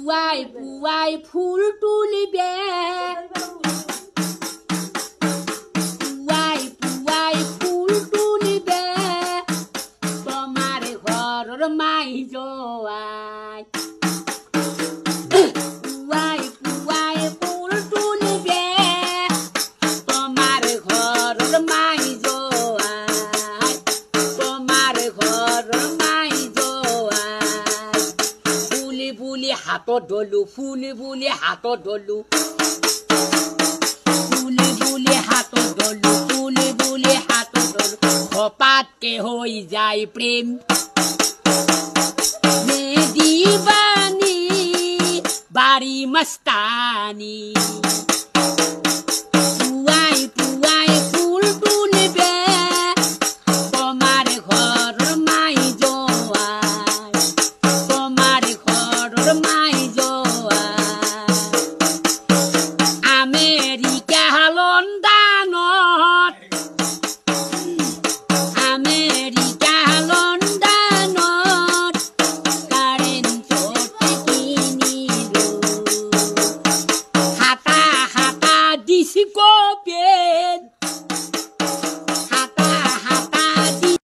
পুৱাই ফুল তুলিবে পুৱাই ফুল তুলিবে তোমাৰ ঘৰৰ মাই যোৱাই পুৱাই ফুল তুলিবে তোমাৰ ঘৰৰ মাই যোৱাই তোমাৰ ঘৰৰ মাই যোৱাই ফুলি হাতত ধলো ফুলি হাতত ধলো ফুলি হাতত ধলো ফুলি হাতত ধলো খপাতকে হৈ যায় প্ৰেম দিবানী বাৰী মস্তানী পুৱাই ফুল তুলিবে তোমাৰ ঘৰৰ মাই যোৱাই তোমাৰ ঘৰৰ মাই যোৱাই আমেৰিকা লণ্ডনত কাৰেণ্টত কিনিলো হাতা ডিচিকো